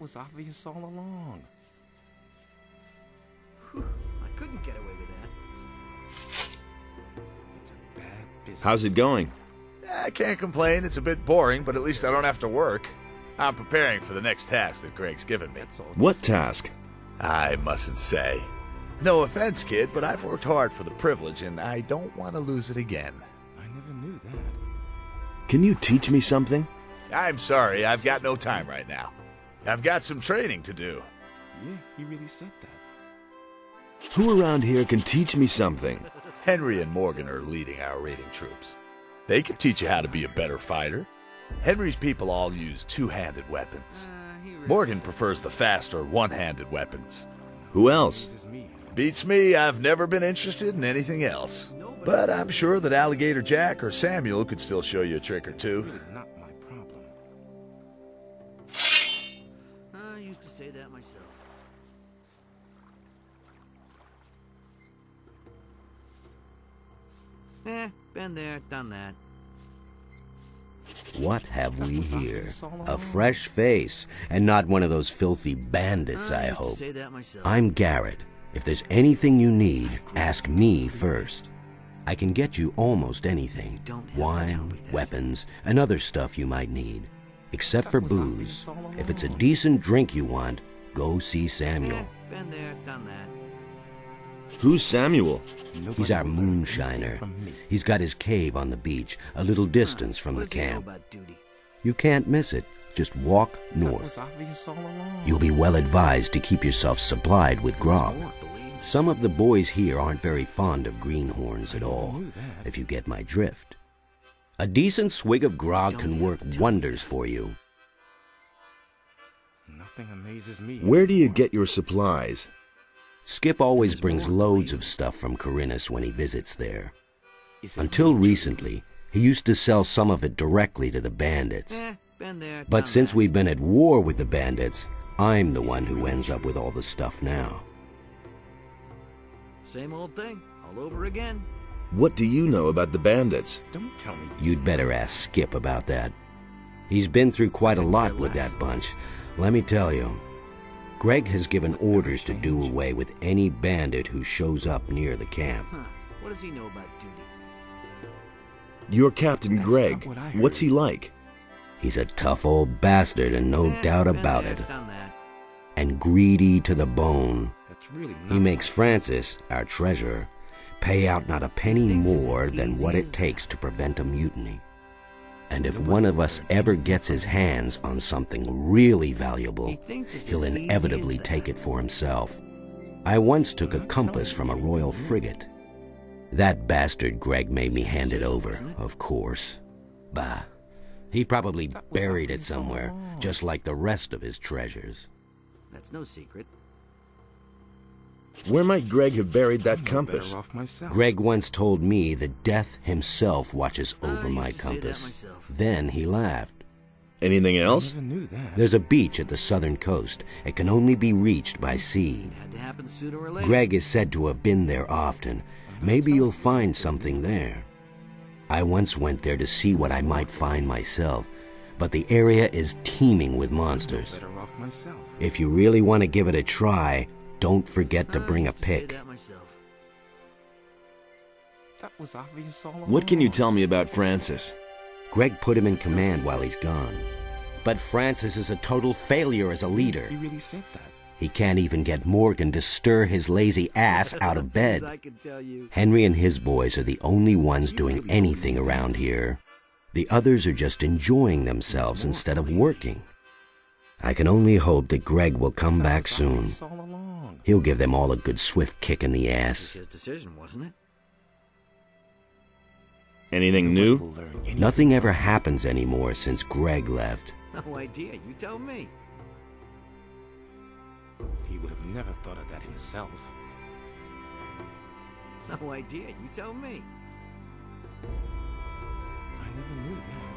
was obvious all along. Whew, I couldn't get away with that. It's a bad business. How's it going? I can't complain. It's a bit boring, but at least I don't have to work. I'm preparing for the next task that Greg's given me. That's all. What task? I mustn't say. No offense, kid, but I've worked hard for the privilege, and I don't want to lose it again. I never knew that. Can you teach me something? I'm sorry, I've got no time right now. I've got some training to do. Yeah, he really said that. Who around here can teach me something? Henry and Morgan are leading our raiding troops. They can teach you how to be a better fighter. Henry's people all use two-handed weapons. Morgan prefers the faster one-handed weapons. Who else? Beats me, I've never been interested in anything else. But I'm sure that Alligator Jack or Samuel could still show you a trick or two. Really not my problem. I used to say that myself. Been there, done that. What have we here? A fresh face, and not one of those filthy bandits, I used to hope. say that myself. I'm Garrett. If there's anything you need, ask me first. I can get you almost anything. don't have to tell Wine, me that. weapons, and other stuff you might need. Except for booze. If it's a decent drink you want, go see Samuel. Been there, done that. Who's Samuel? He's our moonshiner. He's got his cave on the beach, a little distance from the What does he know camp. about duty? You can't miss it. Just walk That was north. obvious all along. You'll be well advised to keep yourself supplied with grog. Some of the boys here aren't very fond of greenhorns at all, if you get my drift. A decent swig of grog can work wonders for you. Nothing amazes me. Where do you get your supplies? Skip always brings loads of stuff from Corinus when he visits there. Is it Until really recently, he used to sell some of it directly to the bandits. Been there, But done since that. we've been at war with the bandits, I'm the one who ends up with all the stuff now. Same old thing, all over again. What do you know about the bandits? Don't tell me. You'd better ask Skip about that. He's been through quite a lot with that bunch. Let me tell you. Greg has given orders to do away with any bandit who shows up near the camp. Huh. What does he know about duty? You're Captain That's Greg. not what I heard. What's he like? He's a tough old bastard and no doubt Been about there, it. done that. And greedy to the bone. That's really not He makes Francis, our treasurer, pay out not a penny more than what it takes to prevent a mutiny. And if one of us ever gets his hands on something really valuable, He thinks it's he'll as easy inevitably as that. take it for himself. I once took a compass from a royal frigate. That bastard Greg made me hand it over, of course. Bah. He probably buried it somewhere, just like the rest of his treasures. That's no secret. Where might Greg have buried that I'm compass? better off myself. Greg once told me that Death himself watches over I my used to say that compass. myself. Then he laughed. Anything I else? never knew that. There's a beach at the southern coast. It can only be reached by sea. Had to happen sooner or later. Greg is said to have been there often. Maybe you'll find something there. I once went there to see what I might find myself, but the area is teeming with monsters. Better off myself. If you really want to give it a try, don't forget to bring a used to say pick. that myself. That was obvious all along. What can you tell me about Francis? Greg put him in command while he's gone. But Francis is a total failure as a leader. He really said that. He can't even get Morgan to stir his lazy ass out of Things bed. I can tell you. Henry and his boys are the only ones doing anything around here. The others are just enjoying themselves instead of working. I can only hope that Greg will come back soon. Obvious all along. He'll give them all a good swift kick in the It's ass. his decision, wasn't it? Anything We'll new? learn anything. Nothing ever happens anymore since Greg left. No idea. You tell me. He would have never thought of that himself. No idea. You tell me. I never knew that.